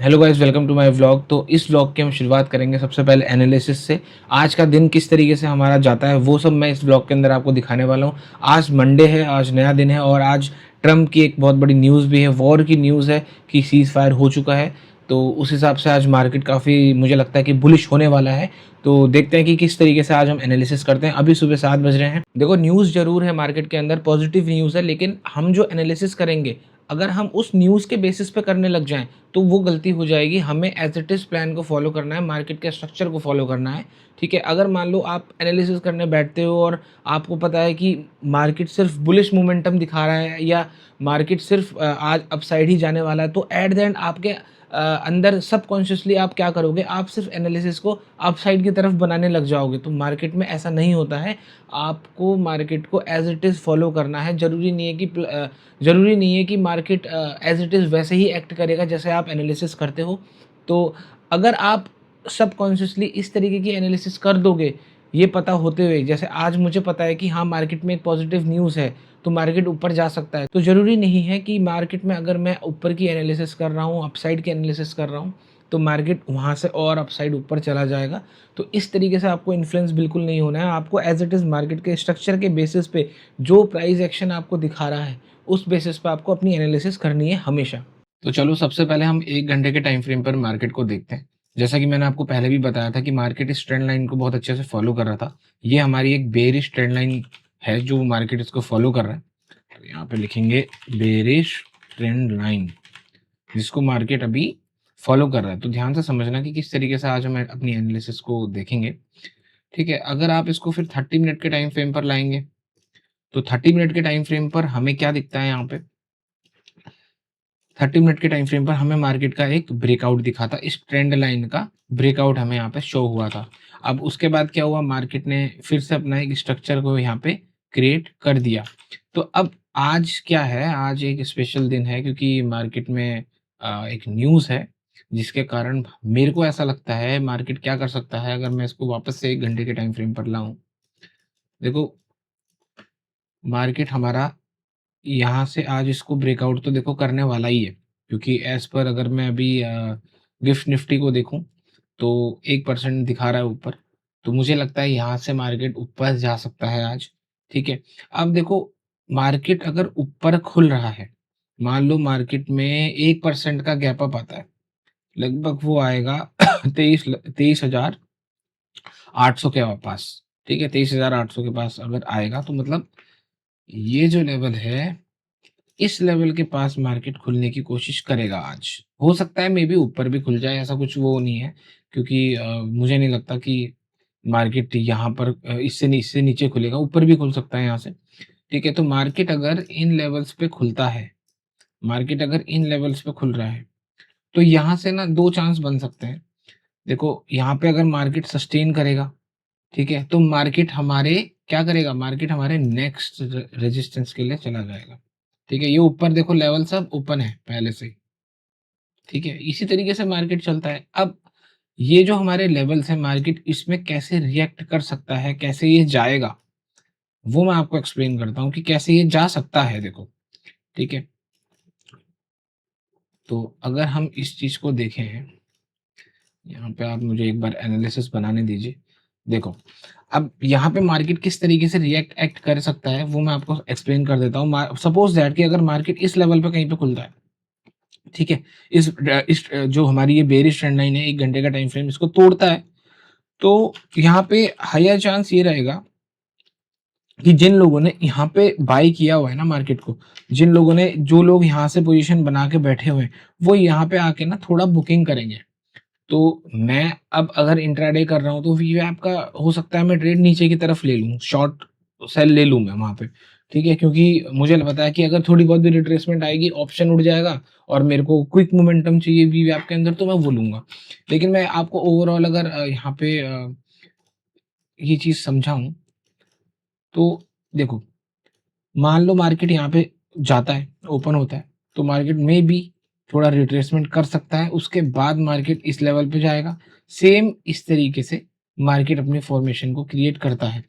Hello guys, welcome to my vlog. तो इस vlog की हम शुरुआत करेंगे सबसे पहले एनालिसिस से। आज का दिन किस तरीके से हमारा जाता है वो सब मैं इस व्लॉग के अंदर आपको दिखाने वाला हूँ। आज मंडे है, आज नया दिन है और आज ट्रम्प की एक बहुत बड़ी न्यूज़ भी है, वॉर की न्यूज़ है कि सीज़ फायर हो चुका है। तो उस हिसाब से आज मार्केट काफ़ी मुझे लगता है कि बुलिश होने वाला है। तो देखते हैं कि किस तरीके से आज हम एनालिसिस करते हैं। अभी सुबह 7 बज रहे हैं। देखो, न्यूज़ ज़रूर है मार्केट के अंदर, पॉजिटिव न्यूज़ है, लेकिन हम जो एनालिसिस करेंगे अगर हम उस न्यूज़ के बेसिस पे करने लग जाएँ तो वो गलती हो जाएगी। हमें एज़ इट इज़ प्लान को फ़ॉलो करना है, मार्केट के स्ट्रक्चर को फ़ॉलो करना है, ठीक है? अगर मान लो आप एनालिसिस करने बैठते हो और आपको पता है कि मार्केट सिर्फ बुलिश मोमेंटम दिखा रहा है या मार्केट सिर्फ आज अपसाइड ही जाने वाला है, तो एट द एंड आपके अंदर सबकॉन्शियसली आप क्या करोगे? आप सिर्फ एनालिसिस को अपसाइड की तरफ बनाने लग जाओगे। तो मार्केट में ऐसा नहीं होता है। आपको मार्केट को एज़ इट इज़ फ़ॉलो करना है। ज़रूरी नहीं है कि मार्केट एज़ इट इज़ वैसे ही एक्ट करेगा जैसे आप एनालिसिस करते हो। तो अगर आप सबकॉन्शियसली इस तरीके की एनालिसिस कर दोगे, ये पता होते हुए, जैसे आज मुझे पता है कि हाँ, मार्केट में एक पॉजिटिव न्यूज़ है, तो मार्केट ऊपर जा सकता है। तो ज़रूरी नहीं है कि मार्केट में अगर मैं ऊपर की एनालिसिस कर रहा हूँ, अपसाइड की एनालिसिस कर रहा हूँ, तो मार्केट वहाँ से और अपसाइड ऊपर चला जाएगा। तो इस तरीके से आपको इन्फ्लुएंस बिल्कुल नहीं होना है। आपको एज़ इट इज़ मार्केट के स्ट्रक्चर के बेसिस पे जो प्राइस एक्शन आपको दिखा रहा है, उस बेसिस पे आपको अपनी एनालिसिस करनी है हमेशा। तो चलो, सबसे पहले हम 1 घंटे के टाइम फ्रेम पर मार्केट को देखते हैं। जैसा कि मैंने आपको पहले भी बताया था कि मार्केट इस ट्रेंड लाइन को बहुत अच्छे से फॉलो कर रहा था। ये हमारी एक बेयरिश ट्रेंड लाइन है जो मार्केट इसको फॉलो कर रहा है। तो यहाँ पे लिखेंगे बेयरिश ट्रेंड लाइन, जिसको मार्केट अभी फॉलो कर रहा है। तो ध्यान से समझना कि किस तरीके से आज हम अपनी एनालिसिस को देखेंगे। ठीक है? अगर आप इसको फिर 30 मिनट के टाइम फ्रेम पर लाएँगे, तो 30 मिनट के टाइम फ्रेम पर हमें क्या दिखता है यहाँ पे? 30 मिनट के टाइम फ्रेम पर हमें मार्केट का एक ब्रेकआउट दिखा था। इस ट्रेंड लाइन का ब्रेकआउट हमें यहाँ पे शो हुआ था। अब उसके बाद क्या हुआ, मार्केट ने फिर से अपना एक स्ट्रक्चर को यहाँ पे क्रिएट कर दिया। तो अब आज क्या है, आज एक स्पेशल दिन है क्योंकि मार्केट में एक न्यूज़ है जिसके कारण मेरे को ऐसा लगता है मार्केट क्या कर सकता है अगर मैं इसको वापस से 1 घंटे के टाइम फ्रेम पर लाऊँ। देखो, मार्केट हमारा यहाँ से आज इसको ब्रेकआउट तो देखो करने वाला ही है, क्योंकि एज़ पर अगर मैं अभी गिफ्ट निफ्टी को देखूँ, तो 1% दिखा रहा है ऊपर। तो मुझे लगता है यहाँ से मार्केट ऊपर जा सकता है आज, ठीक है? अब देखो, मार्केट अगर ऊपर खुल रहा है, मान लो मार्केट में 1% का गैप अप आता है, लगभग वो आएगा 23,800 के पास, ठीक है? 23,800 के पास अगर आएगा तो मतलब ये जो लेवल है, इस लेवल के पास मार्केट खुलने की कोशिश करेगा आज। हो सकता है मे बी ऊपर भी खुल जाए, ऐसा कुछ वो नहीं है, क्योंकि मुझे नहीं लगता कि मार्केट यहाँ पर इससे नीचे खुलेगा, ऊपर भी खुल सकता है यहाँ से। ठीक है? तो मार्केट अगर इन लेवल्स पे खुल रहा है, तो यहाँ से ना 2 चांस बन सकते हैं। देखो, यहाँ पे अगर मार्केट सस्टेन करेगा, ठीक है? तो मार्केट हमारे नेक्स्ट रेजिस्टेंस के लिए चला जाएगा। ठीक है? ये ऊपर देखो लेवल सब ओपन है पहले से ही, ठीक है? इसी तरीके से मार्केट चलता है। अब ये जो हमारे लेवल्स हैं, मार्केट इसमें कैसे रिएक्ट कर सकता है, कैसे ये जाएगा, वो मैं आपको एक्सप्लेन करता हूँ कि कैसे ये जा सकता है देखो, ठीक है? तो अगर हम इस चीज़ को देखें, यहाँ पे आप मुझे एक बार एनालिसिस बनाने दीजिए। देखो, अब यहाँ पे मार्केट किस तरीके से एक्ट कर सकता है, वो मैं आपको एक्सप्लेन कर देता हूँ। सपोज़ दैट कि अगर मार्केट इस लेवल पे कहीं पे खुलता है, ठीक है? जो हमारी ये बेयरिश ट्रेंड लाइन है, 1 घंटे का टाइम फ्रेम इसको तोड़ता है, तो यहाँ पे हायर चांस ये रहेगा कि जिन लोगों ने यहाँ पे बाय किया हुआ है ना मार्केट को, जो लोग यहाँ से पोज़ीशन बना के बैठे हुए हैं, वो यहाँ पे आके ना थोड़ा बुकिंग करेंगे। तो मैं अब अगर इंट्राडे कर रहा हूँ तो वीवैप का हो सकता है मैं ट्रेड नीचे की तरफ ले लूँ, शॉर्ट सेल ले लूँ मैं वहाँ पे, ठीक है? क्योंकि मुझे पता है कि अगर थोड़ी बहुत भी रिट्रेसमेंट आएगी, ऑप्शन उड़ जाएगा और मेरे को क्विक मोमेंटम चाहिए वीवैप के अंदर, तो मैं वो लूँगा। लेकिन मैं आपको ओवरऑल अगर यहाँ पे ये चीज़ समझाऊँ, तो देखो, मान लो मार्केट यहाँ पे जाता है, ओपन होता है, तो मार्केट में भी थोड़ा रिट्रेसमेंट कर सकता है, उसके बाद मार्केट इस लेवल पे जाएगा। सेम इस तरीके से मार्केट अपनी फॉर्मेशन को क्रिएट करता है।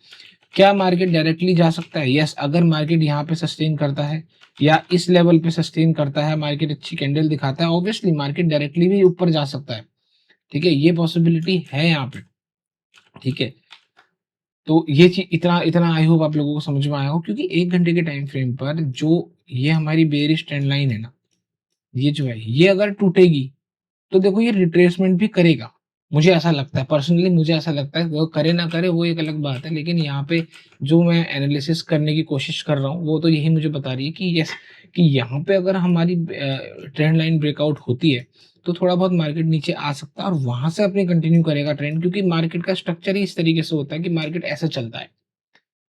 क्या मार्केट डायरेक्टली जा सकता है? यस, अगर मार्केट यहाँ पे सस्टेन करता है या इस लेवल पे सस्टेन करता है, मार्केट अच्छी कैंडल दिखाता है, ऑब्वियसली मार्केट डायरेक्टली भी ऊपर जा सकता है। ठीक है, ये पॉसिबिलिटी है यहाँ पे। ठीक है, तो ये चीज इतना इतना आई होप आप लोगों को समझ में आया हो, क्योंकि 1 घंटे के टाइम फ्रेम पर जो ये हमारी बेयरिश ट्रेंड लाइन है ना, ये जो है ये अगर टूटेगी तो देखो ये रिट्रेसमेंट भी करेगा। मुझे ऐसा लगता है, पर्सनली मुझे ऐसा लगता है, वो करे ना करे वो एक अलग बात है, लेकिन यहाँ पे जो मैं एनालिसिस करने की कोशिश कर रहा हूँ वो तो यही मुझे बता रही है कि यस, कि यहाँ पे अगर हमारी ट्रेंड लाइन ब्रेकआउट होती है तो थोड़ा बहुत मार्केट नीचे आ सकता है और वहां से अपने कंटिन्यू करेगा ट्रेंड, क्योंकि मार्केट का स्ट्रक्चर ही इस तरीके से होता है कि मार्केट ऐसे चलता है।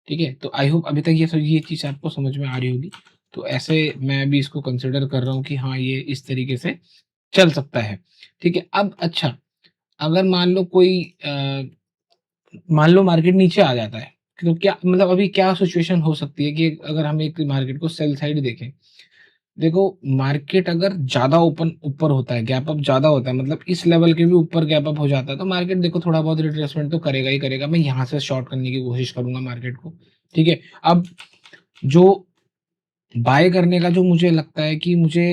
ठीक है, तो आई होप अभी तक ये चीज आपको समझ में आ रही होगी। तो ऐसे मैं भी इसको कंसिडर कर रहा हूँ कि हाँ ये इस तरीके से चल सकता है। ठीक है, अब अच्छा, अगर मान लो कोई मान लो मार्केट नीचे आ जाता है, तो क्या मतलब अभी क्या सिचुएशन हो सकती है कि अगर हम एक मार्केट को सेल साइड देखें। देखो, मार्केट अगर ज़्यादा ओपन ऊपर होता है, गैप अप ज़्यादा होता है, मतलब इस लेवल के भी ऊपर गैप अप हो जाता है, तो मार्केट देखो थोड़ा बहुत रिट्रेसमेंट तो करेगा ही करेगा। मैं यहाँ से शॉर्ट करने की कोशिश करूँगा मार्केट को। ठीक है, अब जो बाय करने का जो मुझे लगता है कि मुझे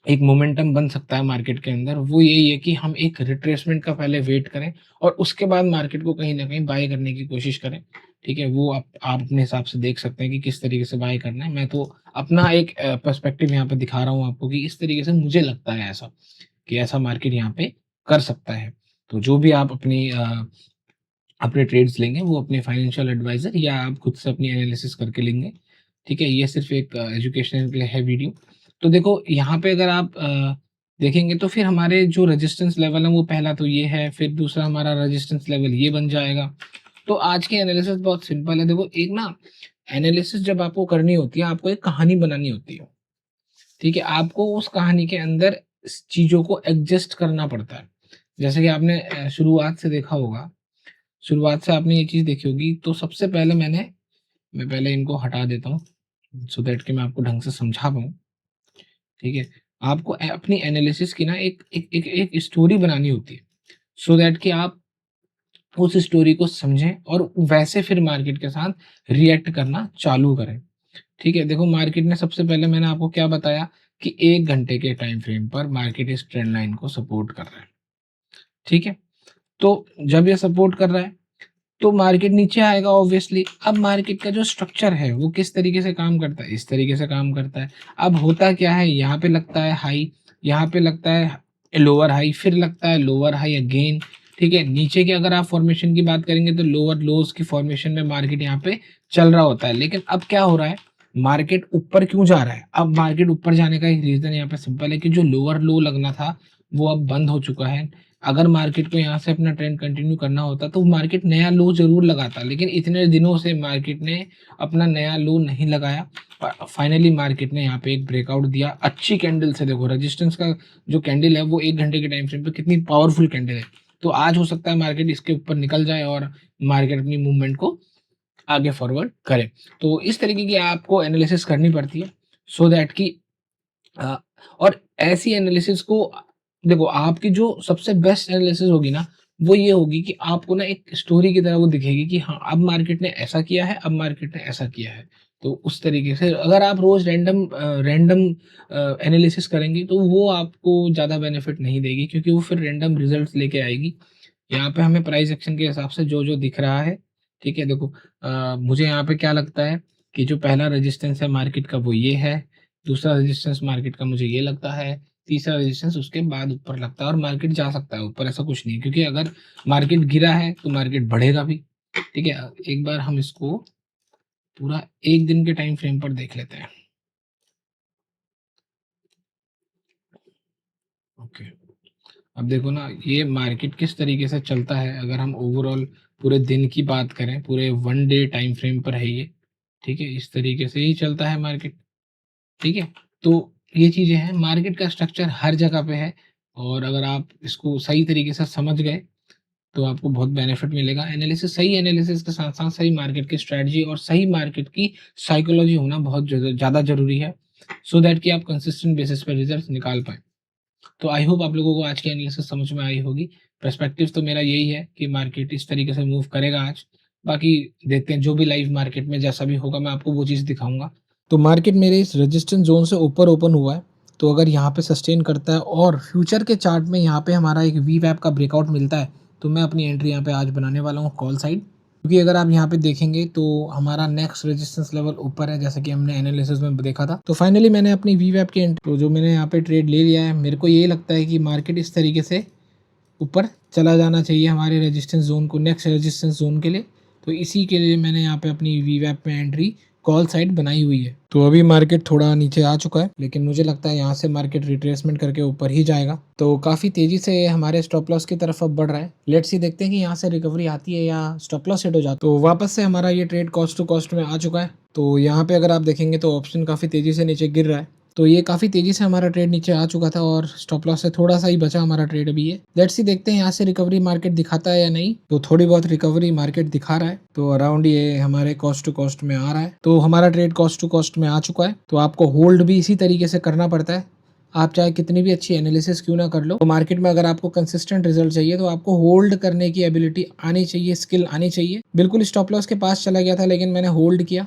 एक मोमेंटम बन सकता है मार्केट के अंदर, वो यही है कि हम एक रिट्रेसमेंट का पहले वेट करें और उसके बाद मार्केट को कहीं न कहीं बाय करने की कोशिश करें। ठीक है? वो आप अपने हिसाब से देख सकते हैं कि किस तरीके से बाय करना है। मैं तो अपना एक पर्सपेक्टिव यहाँ पे दिखा रहा हूँ आपको कि इस तरीके से मुझे लगता है ऐसा, कि ऐसा मार्केट यहाँ पे कर सकता है। तो जो भी आप अपने ट्रेड्स लेंगे वो अपने फाइनेंशियल एडवाइज़र या आप खुद से अपनी एनालिसिस करके लेंगे। ठीक है? ये सिर्फ़ एक एजुकेशनल के लिए है वीडियो। तो देखो यहाँ पे अगर आप देखेंगे तो फिर हमारे जो रेजिस्टेंस लेवल है वो पहला तो ये है, फिर दूसरा हमारा रेजिस्टेंस लेवल ये बन जाएगा। तो आज की एनालिसिस बहुत सिंपल है। देखो, एक ना एनालिसिस जब आपको करनी होती है, आपको एक कहानी बनानी होती है। ठीक है? आपको उस कहानी के अंदर स चीज़ों को एडजस्ट करना पड़ता है। जैसे कि आपने शुरुआत से देखा होगा, शुरुआत से आपने ये चीज़ देखी होगी, तो सबसे पहले मैं पहले इनको हटा देता हूँ, सो दैट कि मैं आपको ढंग से समझा पाऊँ। ठीक है? आपको अपनी एनालिसिस की ना एक स्टोरी बनानी होती है, सो दैट कि आप उस स्टोरी को समझें और वैसे फिर मार्केट के साथ रिएक्ट करना चालू करें। ठीक है? देखो, मार्केट ने सबसे पहले मैंने आपको क्या बताया कि 1 घंटे के टाइम फ्रेम पर मार्केट इस ट्रेंड लाइन को सपोर्ट कर रहा है। ठीक है? तो जब ये सपोर्ट कर रहा है तो मार्केट नीचे आएगा ऑब्वियसली। अब मार्केट का जो स्ट्रक्चर है वो किस तरीके से काम करता है, इस तरीके से काम करता है। अब होता क्या है, यहाँ पे लगता है हाई, यहाँ पे लगता है लोअर हाई, फिर लगता है लोअर हाई अगेन। ठीक है, नीचे की अगर आप फॉर्मेशन की बात करेंगे तो लोअर लोज की फॉर्मेशन में मार्केट यहाँ पे चल रहा होता है। लेकिन अब क्या हो रहा है, मार्केट ऊपर क्यों जा रहा है? अब मार्केट ऊपर जाने का एक रीजन यहाँ पे सिंपल है कि जो लोअर लो लगना था वो अब बंद हो चुका है। अगर मार्केट को यहाँ से अपना ट्रेंड कंटिन्यू करना होता तो मार्केट नया लो ज़रूर लगाता, लेकिन इतने दिनों से मार्केट ने अपना नया लो नहीं लगाया। फाइनली मार्केट ने यहाँ पे एक ब्रेकआउट दिया अच्छी कैंडल से। देखो, रेजिस्टेंस का जो कैंडल है वो 1 घंटे के टाइम फ्रेम पे कितनी पावरफुल कैंडल है। तो आज हो सकता है मार्केट इसके ऊपर निकल जाए और मार्केट अपनी मूवमेंट को आगे फॉरवर्ड करे। तो इस तरीके की आपको एनालिसिस करनी पड़ती है, सो दैट कि अ, और ऐसी एनालिसिस को देखो, आपकी जो सबसे बेस्ट एनालिसिस होगी ना, वो ये होगी कि आपको ना एक स्टोरी की तरह वो दिखेगी कि हाँ, अब मार्केट ने ऐसा किया है, अब मार्केट ने ऐसा किया है। तो उस तरीके से अगर आप रोज़ रैंडम एनालिसिस करेंगे तो वो आपको ज़्यादा बेनिफिट नहीं देगी, क्योंकि वो फिर रैंडम रिजल्ट्स लेके आएगी। यहाँ पे हमें प्राइस एक्शन के हिसाब से जो-जो दिख रहा है, ठीक है? देखो, मुझे यहाँ पे क्या लगता है कि जो पहला रेजिस्टेंस है मार्केट का वो ये है, दूसरा रेजिस्टेंस मार्केट का मुझे ये लगता है, तीसरा रेजिस्टेंस उसके बाद ऊपर लगता है और मार्केट जा सकता है ऊपर, ऐसा कुछ नहीं है, क्योंकि अगर मार्केट गिरा है तो मार्केट बढ़ेगा भी। ठीक है? एक बार हम इसको पूरा 1 दिन के टाइम फ्रेम पर देख लेते हैं। ओके। अब देखो ना, ये मार्केट किस तरीके से चलता है, अगर हम ओवरऑल पूरे दिन की बात करें, पूरे 1 डे टाइम फ्रेम पर है ये। ठीक है? इस तरीके से ही चलता है मार्केट। ठीक है? तो ये चीज़ें हैं, मार्केट का स्ट्रक्चर हर जगह पे है और अगर आप इसको सही तरीके से समझ गए, तो आपको बहुत बेनिफिट मिलेगा। सही एनालिसिस के साथ-साथ सही मार्केट की स्ट्रैटेजी और सही मार्केट की साइकोलॉजी होना बहुत ज़्यादा ज़रूरी है, सो दैट कि आप कंसिस्टेंट बेसिस पे रिजल्ट्स निकाल पाएँ। तो आई होप आप लोगों को आज की एनालिसिस समझ में आई होगी। पर्सपेक्टिव तो मेरा यही है कि मार्केट इस तरीके से मूव करेगा आज। बाकी देखते हैं, जो भी लाइव मार्केट में जैसा भी होगा मैं आपको वो चीज़ दिखाऊँगा। तो मार्केट मेरे इस रेजिस्टेंस ज़ोन से ऊपर ओपन हुआ है, तो अगर यहाँ पे सस्टेन करता है और फ्यूचर के चार्ट में यहाँ पे हमारा एक वी-वैप का ब्रेकआउट मिलता है, तो मैं अपनी एंट्री यहाँ पे आज बनाने वाला हूँ कॉल साइड। क्योंकि अगर आप यहाँ पे देखेंगे तो हमारा नेक्स्ट रेजिस्टेंस लेवल ऊपर है, जैसा कि हमने एनालिसिस में देखा था। तो फाइनली मैंने अपनी वी-वैप की एंट्री, तो जो मैंने यहाँ पे ट्रेड ले लिया है, मेरे को ये लगता है कि मार्केट इस तरीके से ऊपर चला जाना चाहिए हमारे रेजिस्टेंस ज़ोन को, नेक्स्ट रेजिस्टेंस ज़ोन के लिए। तो इसी के लिए मैंने यहाँ पे अपनी वीवैप में एंट्री कॉल साइड बनाई हुई है। तो अभी मार्केट थोड़ा नीचे आ चुका है, लेकिन मुझे लगता है यहाँ से मार्केट रिट्रेसमेंट करके ऊपर ही जाएगा। तो काफ़ी तेज़ी से हमारे स्टॉप लॉस की तरफ अब बढ़ रहा है। लेट्स सी, देखते हैं कि यहाँ से रिकवरी आती है या स्टॉप लॉस हिट हो जाता है। तो वापस से हमारा ये ट्रेड कॉस्ट टू कॉस्ट में आ चुका है। तो यहाँ पे अगर आप देखेंगे तो ऑप्शन काफ़ी तेज़ी से नीचे गिर रहा है। तो ये काफ़ी तेज़ी से हमारा ट्रेड नीचे आ चुका था और स्टॉप लॉस से थोड़ा सा ही बचा हमारा ट्रेड अभी ये। लेट्स सी, देखते हैं यहाँ से रिकवरी मार्केट दिखाता है या नहीं। तो थोड़ी बहुत रिकवरी मार्केट दिखा रहा है, तो अराउंड ये हमारे कॉस्ट टू कॉस्ट में आ रहा है। तो हमारा ट्रेड कॉस्ट टू कॉस्ट में आ चुका है। तो आपको होल्ड भी इसी तरीके से करना पड़ता है। आप चाहे कितनी भी अच्छी एनालिसिस क्यों ना कर लो, तो मार्केट में अगर आपको कंसिस्टेंट रिजल्ट चाहिए तो आपको होल्ड करने की एबिलिटी आनी चाहिए, स्किल आनी चाहिए। बिल्कुल स्टॉप लॉस के पास चला गया था, लेकिन मैंने होल्ड किया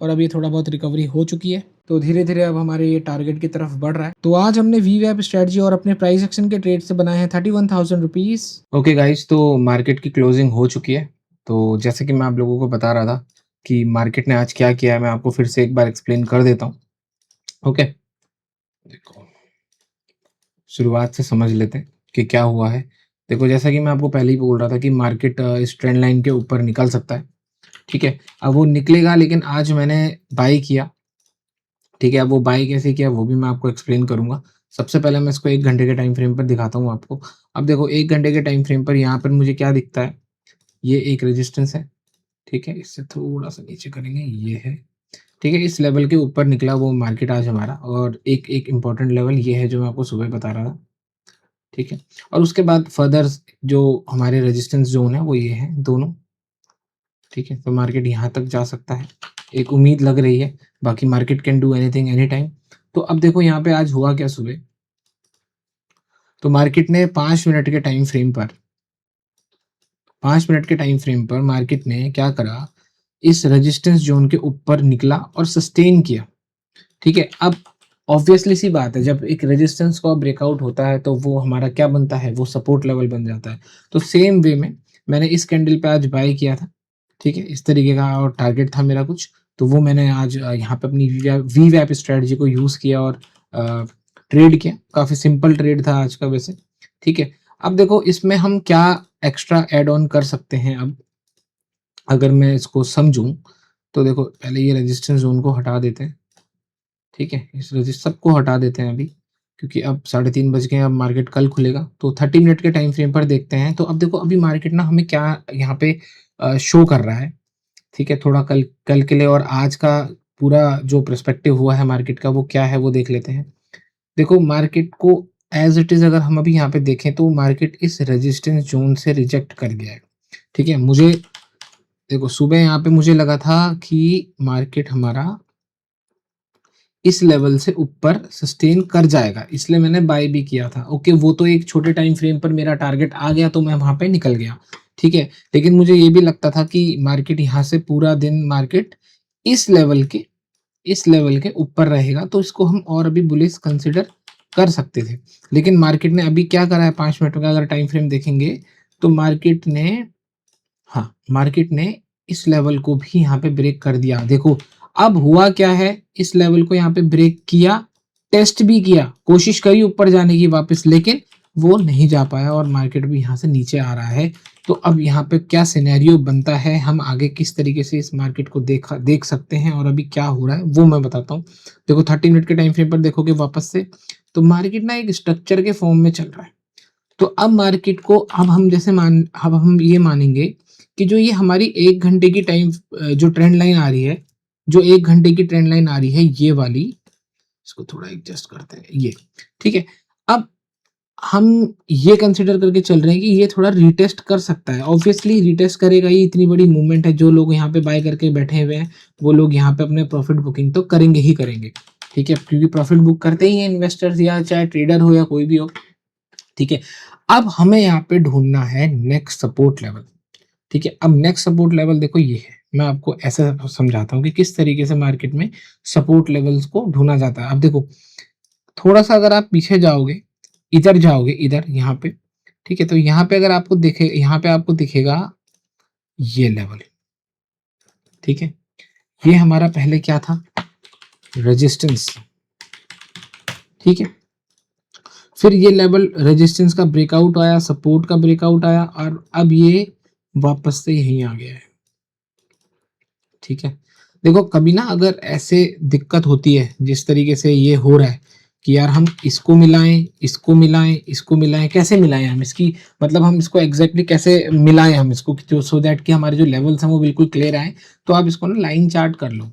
और अब ये थोड़ा बहुत रिकवरी हो चुकी है। तो धीरे धीरे अब हमारे ये टारगेट की तरफ बढ़ रहा है। तो आज हमने वीवैप स्ट्रेटजी और अपने प्राइस एक्शन के ट्रेड से बनाए हैं 31,000 रुपीज। ओके गाइस, तो मार्केट की क्लोजिंग हो चुकी है। तो जैसे कि मैं आप लोगों को बता रहा था कि मार्केट ने आज क्या किया है, मैं आपको फिर से एक बार एक्सप्लेन कर देता हूँ। ओके, देखो, शुरुआत से समझ लेते हैं कि क्या हुआ है। देखो, जैसा कि मैं आपको पहले ही बोल रहा था कि मार्केट इस ट्रेंड लाइन के ऊपर निकल सकता है। ठीक है, अब वो निकलेगा, लेकिन आज मैंने बाई किया। ठीक है, अब वो बाय कैसे किया वो भी मैं आपको एक्सप्लेन करूँगा। सबसे पहले मैं इसको 1 घंटे के टाइम फ्रेम पर दिखाता हूँ आपको। अब देखो, 1 घंटे के टाइम फ्रेम पर यहाँ पर मुझे क्या दिखता है, ये एक रेजिस्टेंस है। ठीक है, इससे थोड़ा-सा नीचे करेंगे, ये है। ठीक है, इस लेवल के ऊपर निकला वो मार्केट आज हमारा, और एक इम्पोर्टेंट लेवल ये है जो मैं आपको सुबह बता रहा था। ठीक है, और उसके बाद फर्दर जो हमारे रेजिस्टेंस ज़ोन है वो ये हैं दोनों। ठीक है, तो मार्केट यहाँ तक जा सकता है, एक उम्मीद लग रही है। बाकी market can do anything any time. तो अब देखो यहाँ पे आज हुआ क्या सुबह। तो मार्केट ने 5 मिनट के टाइम फ्रेम पर 5 मिनट के टाइम फ्रेम पर मार्केट ने क्या करा, इस रेजिस्टेंस जोन के ऊपर निकला और सस्टेन किया। ठीक है, अब ऑब्वियसली सी बात है, जब एक रेजिस्टेंस का ब्रेकआउट होता है तो वो हमारा क्या बनता है, वो सपोर्ट लेवल बन जाता है। तो सेम वे में मैंने इस कैंडल पे आज बाय किया था। ठीक है, इस तरीके का और टारगेट था मेरा कुछ, तो वो मैंने आज यहाँ पे अपनी वीवैप स्ट्रेटजी को यूज़ किया और ट्रेड किया। काफ़ी सिंपल ट्रेड था आज का वैसे। ठीक है, अब देखो इसमें हम क्या एक्स्ट्रा ऐड ऑन कर सकते हैं। अब अगर मैं इसको समझूँ, तो देखो पहले ये रेजिस्टेंस ज़ोन को हटा देते हैं। ठीक है, इस सबको हटा देते हैं अभी, क्योंकि अब 3:30 बज गए हैं, अब मार्केट कल खुलेगा। तो 30 मिनट के टाइम फ्रेम पर देखते हैं। तो अब देखो, अभी मार्केट ना हमें क्या यहाँ पे शो कर रहा है। ठीक है, थोड़ा कल कल के लिए और आज का पूरा जो पर्सपेक्टिव हुआ है मार्केट का वो क्या है वो देख लेते हैं। देखो, मार्केट को एज़ इट इज़ अगर हम अभी यहाँ पे देखें तो मार्केट इस रेजिस्टेंस ज़ोन से रिजेक्ट कर गया है। ठीक है, मुझे देखो सुबह यहाँ पे मुझे लगा था कि मार्केट हमारा इस लेवल से ऊपर सस्टेन कर जाएगा, इसलिए मैंने बाय भी किया था। ओके, वो तो एक छोटे टाइम फ्रेम पर मेरा टारगेट आ गया तो मैं वहाँ पे निकल गया। ठीक है, लेकिन मुझे ये भी लगता था कि मार्केट यहाँ से पूरा दिन मार्केट इस लेवल के ऊपर रहेगा, तो इसको हम और अभी बुलिश कंसिडर कर सकते थे। लेकिन मार्केट ने अभी क्या करा है, 5 मिनट का अगर टाइम फ्रेम देखेंगे तो मार्केट ने इस लेवल को भी यहाँ पे ब्रेक कर दिया। देखो, अब हुआ क्या है, इस लेवल को यहाँ पे ब्रेक किया, टेस्ट भी किया, कोशिश करी ऊपर जाने की वापस, लेकिन वो नहीं जा पाया और मार्केट भी यहाँ से नीचे आ रहा है। तो अब यहाँ पे क्या सिनेरियो बनता है, हम आगे किस तरीके से इस मार्केट को देख सकते हैं और अभी क्या हो रहा है वो मैं बताता हूँ। देखो, 30 मिनट के टाइम फ्रेम पर देखोगे वापस से, तो मार्केट ना एक स्ट्रक्चर के फॉर्म में चल रहा है। तो अब मार्केट को अब हम ये मानेंगे कि जो ये हमारी 1 घंटे की जो ट्रेंड लाइन आ रही है, जो 1 घंटे की ट्रेंड लाइन आ रही है ये वाली, इसको थोड़ा एडजस्ट करते हैं ये। ठीक है, अब हम ये कंसीडर करके चल रहे हैं कि ये थोड़ा रीटेस्ट कर सकता है। ऑब्वियसली रीटेस्ट करेगा ही, इतनी बड़ी मूवमेंट है, जो लोग यहाँ पे बाय करके बैठे हुए हैं वो लोग यहाँ पे अपने प्रॉफिट बुकिंग तो करेंगे ही करेंगे। ठीक है, क्योंकि प्रॉफिट बुक करते ही हैं इन्वेस्टर्स, या चाहे ट्रेडर हो या कोई भी हो। ठीक है, अब हमें यहाँ पे ढूंढना है नेक्स्ट सपोर्ट लेवल। ठीक है, अब नेक्स्ट सपोर्ट लेवल देखो ये है। मैं आपको ऐसा समझाता हूँ कि किस तरीके से मार्केट में सपोर्ट लेवल्स को ढूँढा जाता है। अब देखो, थोड़ा-सा अगर आप पीछे जाओगे इधर यहाँ पे, ठीक है? तो यहाँ पे अगर आपको दिखे, यहाँ पे आपको दिखेगा ये लेवल, ठीक है? ये हमारा पहले क्या था? रेजिस्टेंस, ठीक है? फिर ये लेवल रेजिस्टेंस का ब्रेकआउट आया, सपोर्ट का ब्रेकआउट आया और अब ये वापस से यहीं आ गया है, ठीक है? देखो कभी ना अगर ऐसे दिक्कत होती है जिस तरीके से ये हो रहा है कि यार हम इसको मिलाएं, इसको मिलाएं, इसको मिलाएं, कैसे मिलाएं हम इसकी, मतलब हम इसको एग्जैक्टली कैसे मिलाएं हम इसको जो सो दैट कि हमारे जो लेवल्स हैं वो बिल्कुल क्लियर आए। तो आप इसको ना लाइन चार्ट कर लो।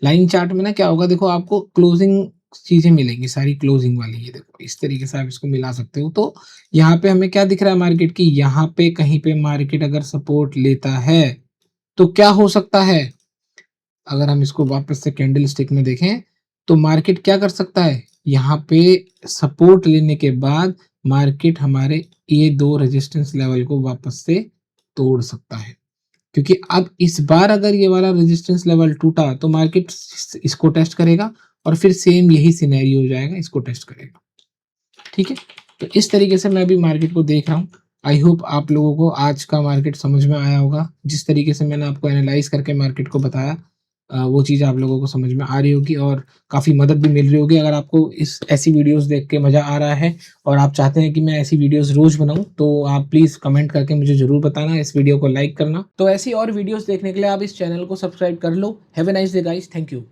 लाइन चार्ट में ना क्या होगा, देखो आपको क्लोजिंग चीजें मिलेंगी, सारी क्लोजिंग वाली। ये देखो इस तरीके से आप इसको मिला सकते हो। तो यहाँ पे हमें क्या दिख रहा है मार्केट की, यहाँ पे कहीं पे मार्केट अगर सपोर्ट लेता है तो क्या हो सकता है, अगर हम इसको वापस से कैंडल स्टिक में देखें तो मार्केट क्या कर सकता है, यहाँ पे सपोर्ट लेने के बाद मार्केट हमारे ये दो रेजिस्टेंस लेवल को वापस से तोड़ सकता है। क्योंकि अब इस बार अगर ये वाला रेजिस्टेंस लेवल टूटा तो मार्केट इसको टेस्ट करेगा और फिर सेम यही सिनेरियो हो जाएगा, इसको टेस्ट करेगा, ठीक है? तो इस तरीके से मैं अभी मार्केट को देख रहा हूँ। आई होप आप लोगों को आज का मार्केट समझ में आया होगा। जिस तरीके से मैंने आपको एनालाइज करके मार्केट को बताया, वो चीज़ आप लोगों को समझ में आ रही होगी और काफ़ी मदद भी मिल रही होगी। अगर आपको इस ऐसी वीडियोस देख के मज़ा आ रहा है और आप चाहते हैं कि मैं ऐसी वीडियोस रोज़ बनाऊँ, तो आप प्लीज़ कमेंट करके मुझे ज़रूर बताना, इस वीडियो को लाइक करना। तो ऐसी और वीडियोस देखने के लिए आप इस चैनल को सब्सक्राइब कर लो। Have a nice day guys, thank you.